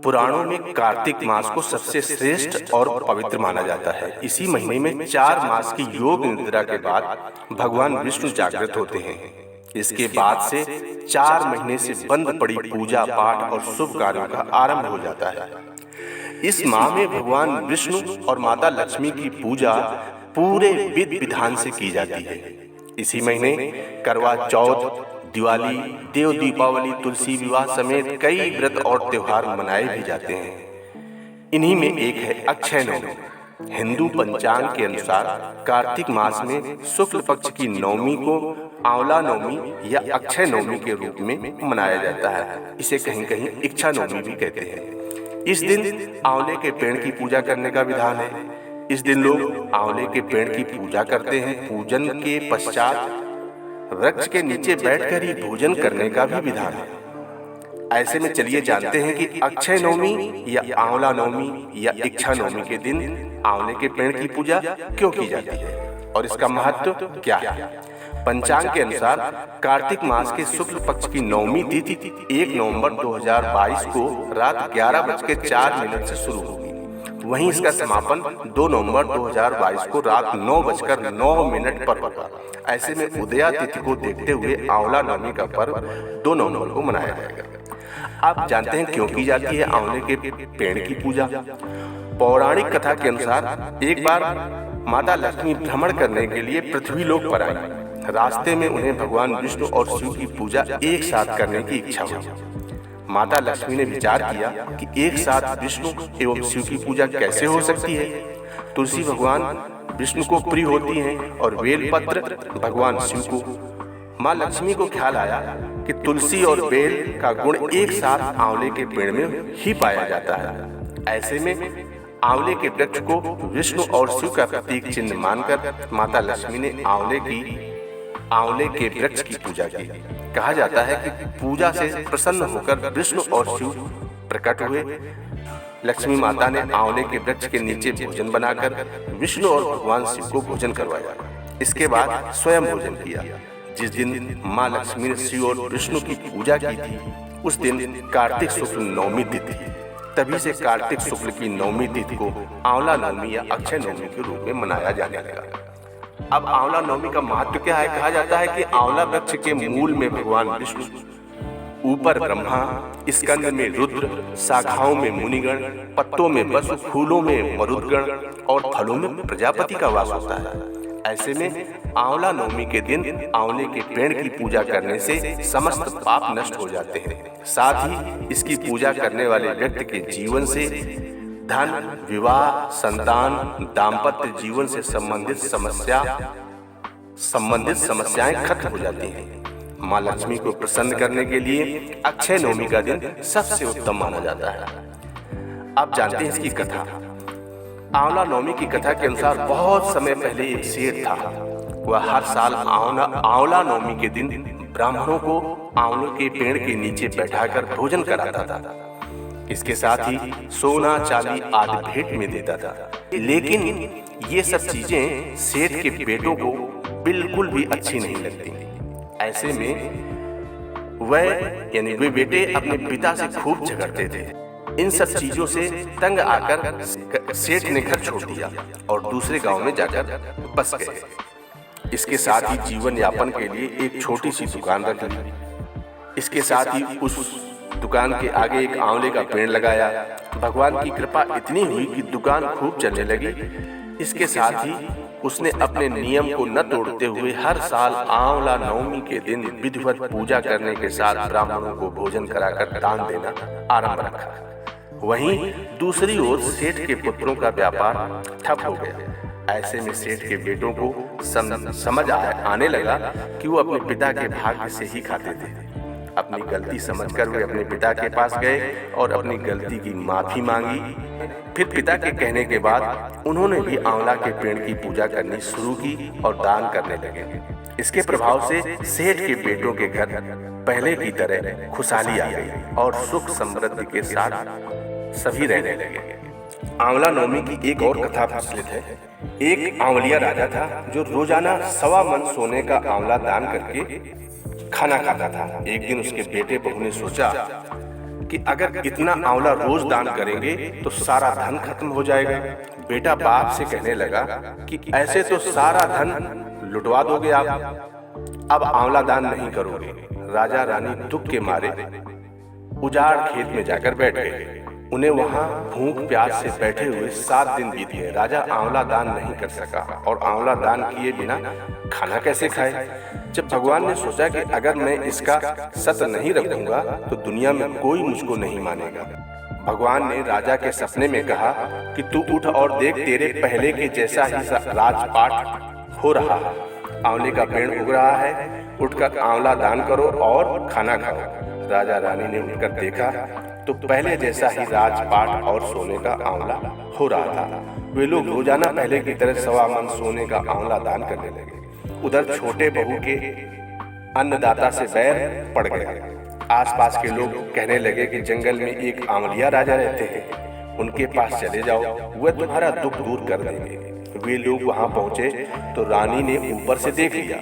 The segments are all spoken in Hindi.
पुराणों में कार्तिक मास को सबसे श्रेष्ठ और पवित्र माना जाता है। इसी महीने में 4 मास की योग निद्रा के बाद भगवान विष्णु जागृत होते हैं। इसके बाद से 4 महीने से बंद पड़ी पूजा पाठ और शुभ कार्यों का आरंभ हो जाता है। इस माह में भगवान विष्णु और माता लक्ष्मी की पूजा पूरे विधि विधान से की जाती है। इसी महीने करवा चौथ, दिवाली, देव दीपावली, तुलसी विवाह समेत कई व्रत और त्योहार मनाए भी जाते हैं। इन्हीं में एक है अक्षय नवमी। हिंदू पंचांग के अनुसार कार्तिक मास में शुक्ल पक्ष की नवमी को आंवला नवमी या अक्षय नवमी के रूप में मनाया जाता है। इसे कहीं कहीं इच्छा नवमी भी कहते हैं। इस दिन आंवले के पेड़ की पूजा करने का विधान है। इस दिन लोग आंवले के पेड़ की पूजा करते हैं। पूजन के पश्चात वृक्ष के नीचे बैठकर ही भोजन करने का भी विधान है। ऐसे में चलिए जानते हैं कि अक्षय नवमी या आंवला नवमी या इच्छा नवमी के दिन आंवले के पेड़ की पूजा क्यों की जाती है और इसका महत्व क्या है। पंचांग के अनुसार कार्तिक मास के शुक्ल पक्ष की नवमी तिथि 1 नवंबर 2022 को रात 11:04 से शुरू होगी। वहीं इसका समापन 2 नवंबर 2022 को रात 9:09 पर होगा। ऐसे में उदया तिथि को देखते हुए आंवला नवमी का पर्व 2 नवंबर को मनाया जाएगा। आप जानते हैं क्यों की जाती है आंवले के पेड़ की पूजा। पौराणिक कथा के अनुसार एक बार माता लक्ष्मी भ्रमण करने के लिए पृथ्वी लोक पर आई। रास्ते में उन्हें भगवान विष्णु और शिव की पूजा एक साथ करने की इच्छा हुई। माता लक्ष्मी ने विचार किया कि एक साथ विष्णु एवं शिव की पूजा कैसे हो सकती है। तुलसी भगवान विष्णु को प्रिय होती हैं और बेलपत्र भगवान शिव को। माँ लक्ष्मी को ख्याल आया कि तुलसी और बेल का गुण एक साथ आंवले के पेड़ में ही पाया जाता है। ऐसे में आंवले के वृक्ष को विष्णु और शिव का प्रतीक चिन्ह मानकर माता लक्ष्मी ने आंवले के वृक्ष की पूजा की। कहा जाता है कि पूजा से प्रसन्न होकर विष्णु और शिव प्रकट हुए। लक्ष्मी माता ने आंवले के वृक्ष के नीचे भोजन बनाकर विष्णु और भगवान शिव को भोजन करवाया। इसके बाद स्वयं भोजन किया। जिस दिन माँ लक्ष्मी ने शिव और विष्णु की पूजा की थी उस दिन कार्तिक शुक्ल नवमी तिथि थी। तभी से कार्तिक शुक्ल की नवमी तिथि को आंवला नवमी या अक्षय नवमी के रूप में मनाया जाने लगा। अब आंवला नवमी का महत्व क्या है। कहा जाता है कि आंवला वृक्ष के मूल में भगवान विष्णु, ऊपर ब्रह्मा, स्कंद में रुद्र, शाखाओं में मुनिगण, पत्तों में वसु, फूलों में मरुदगण और फलों में प्रजापति का वास होता है। ऐसे में आंवला नवमी के दिन आंवले के पेड़ की पूजा करने से समस्त पाप नष्ट हो जाते हैं। साथ ही इसकी पूजा करने वाले व्यक्ति के जीवन से धन, विवाह, संतान, दाम्पत्य जीवन से संबंधित समस्याएं खत्म हो जाती हैं। माँ लक्ष्मी को प्रसन्न करने के लिए अक्षय नवमी का दिन सबसे उत्तम माना जाता है। आप जानते हैं इसकी कथा। आंवला नवमी की कथा के अनुसार बहुत समय पहले एक सेठ था। वह हर साल आंवला नवमी के दिन ब्राह्मणों को आंवले के पेड़ के नीचे बैठाकर भोजन कराता था। इसके साथ ही सोना चांदी आदि भेंट में देता था। लेकिन ये सब चीजें सेठ के बेटों को बिल्कुल भी अच्छी नहीं लगती। ऐसे में वे बेटे अपने पिता से खूब झगड़ते थे। इन सब चीजों से तंग आकर सेठ ने घर छोड़ दिया और दूसरे गांव में जाकर बस गए। इसके साथ ही जीवन यापन के लिए एक छोटी सी दुकान रख ली। इसके साथ ही उस दुकान के आगे एक आंवले का पेड़ लगाया। भगवान की कृपा इतनी हुई कि दुकान खूब चलने लगी। इसके साथ ही उसने अपने नियम को न तोड़ते हुए हर साल आंवला नवमी के दिन विधिवत पूजा करने के साथ ब्राह्मणों को भोजन कराकर दान देना आरंभ रखा। वहीं दूसरी ओर सेठ के पुत्रों का व्यापार ठप हो गया। ऐसे में सेठ के बेटों को समझ आने लगा कि वो अपने पिता के भाग्य से ही खाते थे। अपनी गलती समझकर वे अपने पिता के पास गए और अपनी गलती की माफी मांगी। फिर पिता के कहने के बाद उन्होंने भी आंवला के पेड़ की पूजा करनी शुरू की और दान करने लगे। इसके प्रभाव से सेठ के बेटों के घर पहले की तरह खुशहाली आ गई और सुख समृद्धि के साथ सभी रहने लगे। आंवला नवमी की एक और कथा प्रचलित है। एक आंवलिया राजा था जो रोजाना 1.25 मन सोने का आंवला दान करके खाना खाता था। एक दिन उसके बेटे बहू ने सोचा कि अगर इतना आंवला रोज दान करेंगे तो सारा धन खत्म हो जाएगा। बेटा बाप से कहने लगा कि ऐसे तो सारा धन लुटवा दोगे आप, अब आंवला दान नहीं करोगे। राजा रानी दुख के मारे उजाड़ खेत में जाकर बैठ गए। उन्हें वहां भूख प्यास से बैठे हुए 7 दिन बीत गए। राजा आंवला दान नहीं कर सका और आंवला दान किए बिना खाना कैसे खाए। जब भगवान ने सोचा कि अगर मैं इसका सत्य नहीं रखूंगा तो दुनिया में कोई मुझको नहीं मानेगा, भगवान ने राजा के सपने में कहा कि तू उठ और देख, तेरे पहले के जैसा ही राजपाट हो रहा है। आंवले का पेड़ उग रहा है, उठकर आंवला दान करो और खाना खाओ। राजा रानी ने उठकर देखा तो पहले जैसा ही राजपाट और सोने का आंवला हो रहा था। वे लोग रोजाना पहले की तरह 1.25 मन सोने का आंवला दान करने लगे। उधर छोटे बहू के अन्नदाता से बैर पड़ गया। आसपास के लोग कहने लगे कि जंगल में एक आंवलिया राजा रहते हैं, उनके पास चले जाओ, वह तुम्हारा दुख दूर कर देंगे। वे लोग वहां पहुंचे तो रानी ने ऊपर से देख लिया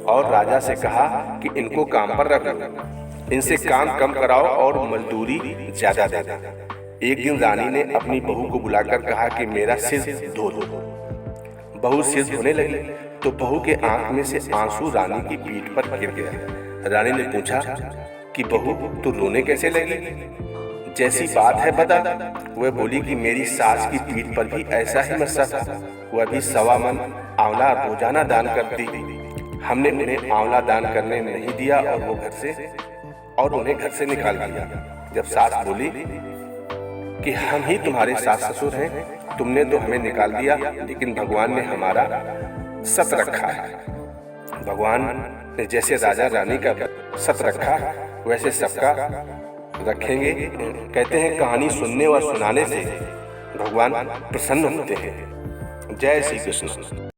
और राजा से कहा कि इनको काम पर रख लो, इनसे काम कम कराओ और मजदूरी ज्यादा दे देना। एक दिन रानी ने अपनी बहू को बुलाकर कहा कि मेरा सिर धो दो। बहू सिर धोने लगी तो बहू के आंख में से आंसू रानी की पीठ पर गिर गया। रानी ने पूछा कि बहू तू रोने कैसे लगी, जैसी बात है बता। वह बोली कि मेरी सास की पीठ पर भी ऐसा ही मस्सा था, वह भी 1.25 मन आंवला रोजाना दान करती। हमने उन्हें आंवला दान करने नहीं दिया और उन्हें घर से निकाल दिया। जब सास बोली कि हम ही तुम्हारे सास ससुर हैं, तुमने तो हमें निकाल दिया, लेकिन भगवान ने हमारा सत रखा है। भगवान ने जैसे राजा रानी का सत रखा वैसे सबका रखेंगे। कहते हैं कहानी सुनने और सुनाने से भगवान प्रसन्न होते हैं। जय श्री कृष्ण।